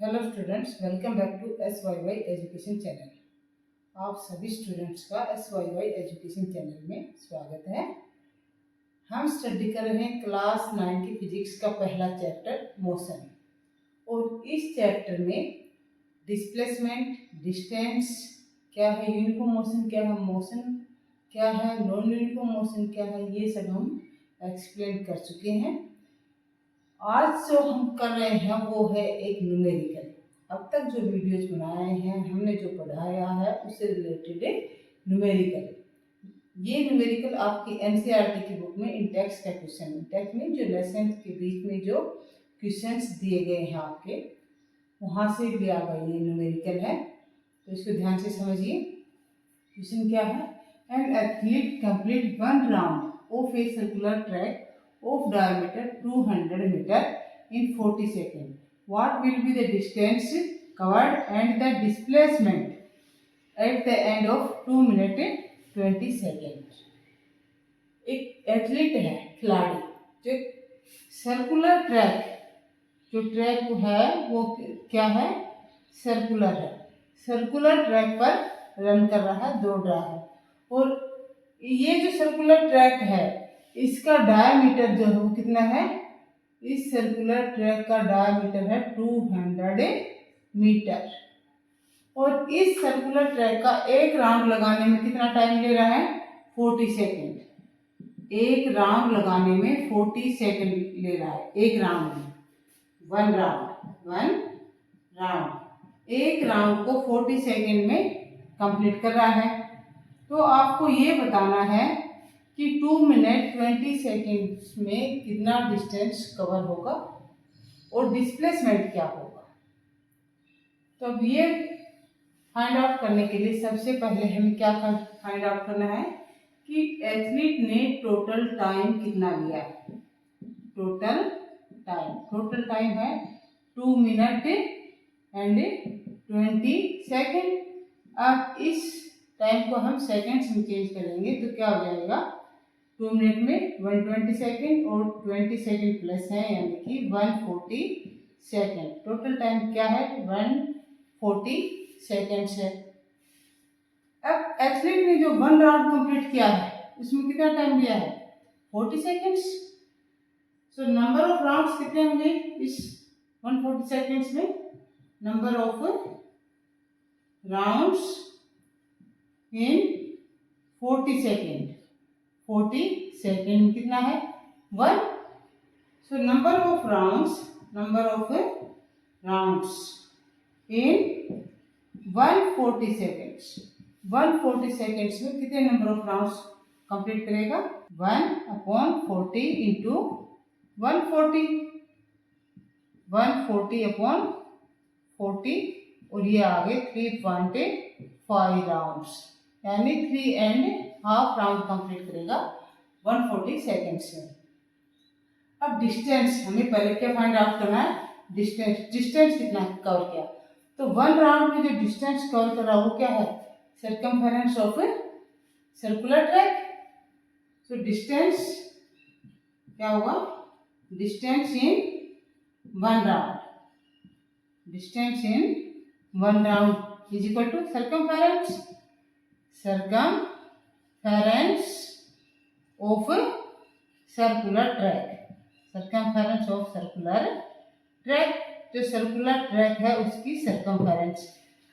Hello students, welcome back to SYY education channel. आप सभी students का SYY एजुकेशन चैनल में स्वागत है। हम स्टडी कर रहे हैं क्लास 9 की फिजिक्स का पहला चैप्टर मोशन, और इस चैप्टर में डिस्प्लेसमेंट, डिस्टेंस क्या है, यूनिफॉर्म मोशन क्या है, मोशन क्या है, नॉन यूनिफॉर्म मोशन क्या है, ये सब हम एक्सप्लेन कर चुके हैं। आज जो हम कर रहे हैं वो है एक न्यूमेरिकल। अब तक जो वीडियोज बनाए हैं, हमने जो पढ़ाया है उससे रिलेटेड एक न्यूमेरिकल। ये न्यूमेरिकल आपकी NCERT की बुक में इंटेक्स का क्वेश्चन, इंटेक्स में जो लेसन के बीच में जो क्वेश्चंस दिए गए हैं आपके, वहाँ से लिया गया ये न्यूमेरिकल है। तो इसको ध्यान से समझिए। क्वेश्चन क्या है? An athlete complete one round of a circular track of diameter 200 meter in 40 seconds. What will be the distance covered and the displacement at the end of 2 minutes 20 seconds? एक athlete है, खिलाड़ी, जो circular track, जो track है वो क्या है? Circular है। सर्कुलर ट्रैक पर रन कर रहा है, दौड़ रहा है, और ये जो सर्कुलर ट्रैक है इसका डायमीटर जो है वो कितना है? इस सर्कुलर ट्रैक का डायमीटर है 200 मीटर, और इस सर्कुलर ट्रैक का एक राउंड लगाने में कितना टाइम ले रहा है? 40 सेकेंड। एक राउंड लगाने में 40 सेकेंड ले रहा है, एक राउंड में। वन राउंड एक राउंड को 40 सेकेंड में कंप्लीट कर रहा है। तो आपको ये बताना है कि 2 मिनट 20 सेकेंड्स में कितना डिस्टेंस कवर होगा और डिस्प्लेसमेंट क्या होगा। तो अब ये फाइंड आउट करने के लिए सबसे पहले हमें क्या फाइंड आउट करना है कि एथलीट ने टोटल टाइम कितना लिया है। टोटल टाइम है 2 मिनट एंड 20 सेकेंड। अब इस टाइम को हम सेकेंड्स में चेंज करेंगे तो क्या हो जाएगा? 2 मिनट में 120 सेकेंड और 20 सेकेंड प्लस है, यानी कि 140 सेकेंड। टोटल टाइम क्या है? 140 सेकेंड्स है। अब एथलीट ने जो वन राउंड कंप्लीट किया है उसमें कितना टाइम लिया है? 40 seconds. So number of rounds कितने होंगे इस 140 सेकेंड्स में? Number of rounds in 40 second. 40 second कितना है? 1। So number of rounds in 140 seconds. 140 seconds में कितने नंबर ऑफ राउंड्स कंप्लीट करेगा? 1/40 इंटू 140, 140/40, और ये आ गए 3.5 राउंड्स, यानी 3.5 राउंड कंप्लीट करेगा 140 सेकेंड्स में। अब डिस्टेंस हमें पहले क्या फाइंड आउट करना है? डिस्टेंस कितना कवर किया। तो वन राउंड में जो डिस्टेंस कवर कर रहा है वो क्या है? Circumference of circular track. So distance क्या होगा? Distance in one round is equal to circumference of circular track. Circumference of circular track, जो सर्कुलर ट्रैक है उसकी सर्कमफेरेंस।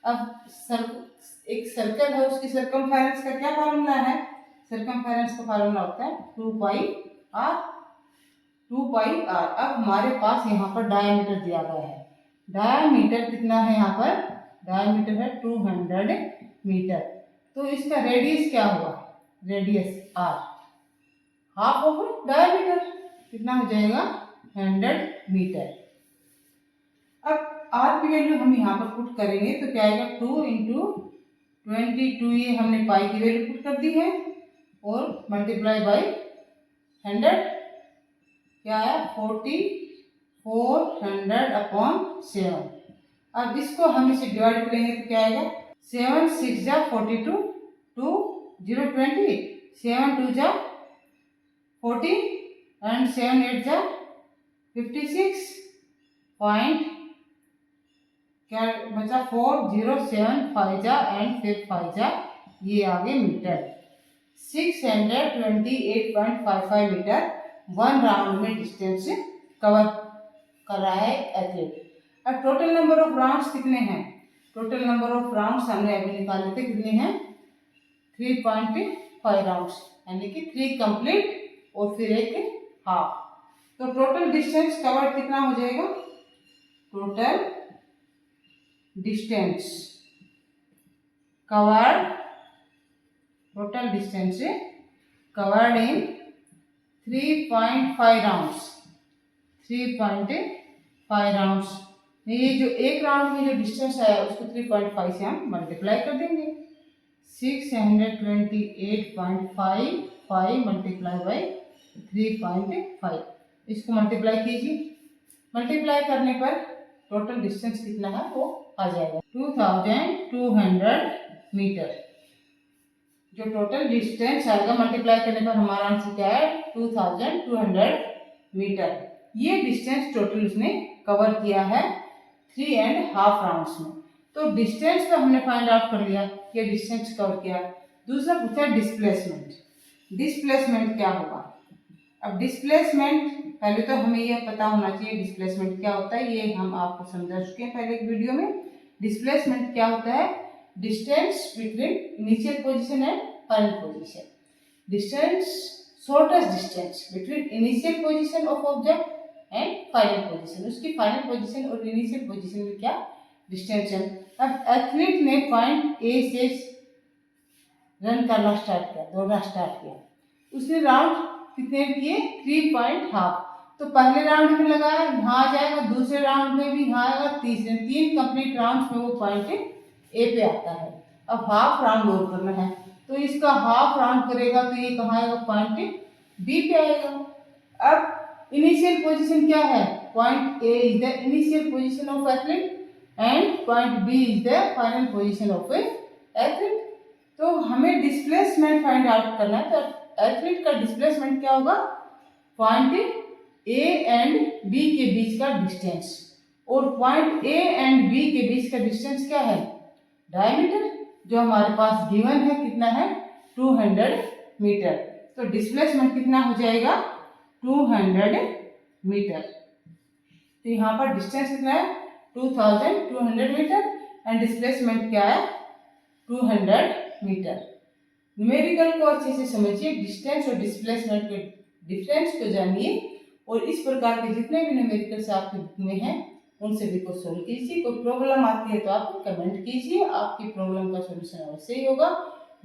अब एक सर्कल है, उसकी सर्कमफेरेंस का क्या फार्मूला है? सर्कमफेरेंस का फार्मूला होता है 2πr। अब हमारे पास यहाँ पर डायमीटर दिया गया है। डायमीटर कितना है? यहाँ पर डायमीटर है 200 मीटर। तो इसका रेडियस क्या हुआ? Radius r, half of diameter, कितना हो जाएगा? 100 मीटर। अब r की वैल्यू हम यहाँ पर पुट करेंगे तो क्या आएगा? 2 इंटू 22, ये हमने पाई की वैल्यू पुट कर दी है, और मल्टीप्लाई बाई 100, क्या है? 400/7। अब इसको हम इसे डिवाइड करेंगे तो क्या आएगा? 7 6 जा 42, 2 0 20, 7 2 जा 40 and 7 8 जा 56.5 क्या बचा 4 0 7 5 जा एंड फिर 5 जा, ये आगे मीटर। 628.55 मीटर 1 राउंड में डिस्टेंस कवर कर रहा है एथलीट। अब टोटल नंबर ऑफ राउंड्स कितने हैं? टोटल नंबर ऑफ राउंड्स हमने अभी निकाले थे, कितने हैं? 3.5 राउंड्स, यानी कि 3 कंप्लीट और फिर एक हाफ। तो टोटल डिस्टेंस कवर्ड कितना हो जाएगा? Total distance covered, total distance covered in 3.5 rounds, 3.5 rounds. ये जो एक राउंड में जो डिस्टेंस आया उसको 3.5 से हम मल्टीप्लाई कर देंगे। 628.55 मल्टीप्लाई बाई 3.5, इसको मल्टीप्लाई कीजिए। मल्टीप्लाई करने पर टोटल डिस्टेंस कितना है वो आ जाएगा 2200 मीटर। जो टोटल डिस्टेंस आएगा मल्टीप्लाई करने पर हमारा आंसर क्या है? 2200 मीटर। ये डिस्टेंस टोटल उसने कवर किया है 3.5 राउंड्स में। तो डिस्टेंस तो हमने फाइंड आउट कर लिया, ये डिस्टेंस कवर किया। दूसरा पूछा डिस्प्लेसमेंट। डिस्प्लेसमेंट क्या होगा? अब डिस्प्लेसमेंट पहले तो हमें यह पता होना चाहिए डिस्प्लेसमेंट क्या होता है, ये हम आपको समझा चुके हैं पहले एक वीडियो में। डिस्प्लेसमेंट क्या होता है? Distance between initial position and final position. Distance, shortest distance between initial position of object and final position. उसकी फाइनल पोजीशन और इनिशियल पोजीशन में क्या डिस्टेंस है। अब एथलीट ने पॉइंट ए से रन करना स्टार्ट किया, दौड़ना स्टार्ट किया। उसने राउंड कितने किए? 3.5। तो पहले राउंड में लगाया, यहाँ आ जाएगा, दूसरे राउंड में भी यहाँ आएगा, तीसरे 3 कंप्लीट राउंड्स में वो पॉइंट ए पे आता है। अब हाफ राउंड और करना है, तो इसका हाफ राउंड करेगा तो ये कहाँ आएगा? पॉइंट बी पे आएगा। अब इनिशियल पोजीशन क्या है? Point A is the initial position of athlete and point B is the final position of athlete. तो हमें डिस्प्लेसमेंट फाइंड आउट करना है। तो एथलीट का डिस्प्लेसमेंट क्या होगा? पॉइंट ए एंड बी के बीच का डिस्टेंस। और पॉइंट ए एंड बी के बीच का डिस्टेंस क्या है? डायमीटर, जो हमारे पास गिवन है कितना है? 200 मीटर। तो डिस्प्लेसमेंट कितना हो जाएगा? 200 मीटर। तो यहाँ पर डिस्टेंस कितना है? 2200 मीटर एंड डिस्प्लेसमेंट क्या है? 200 मीटर। न्यूमेरिकल को अच्छे से समझिए, डिस्टेंस और डिस्प्लेसमेंट के डिफरेंस को जानिए और इस प्रकार के जितने भी न्यूमेरिकल्स आपके बुक में हैं उन सभी को सोल्व कीजिए। कोई प्रॉब्लम आती है तो आप कमेंट कीजिए, आपकी प्रॉब्लम का सॉल्यूशन अवश्य ही होगा।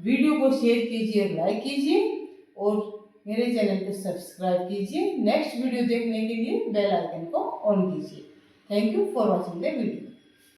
वीडियो को शेयर कीजिए और लाइक कीजिए और मेरे चैनल को सब्सक्राइब कीजिए। नेक्स्ट वीडियो देखने के लिए बेल आइकन को ऑन कीजिए। Thank you for watching the video.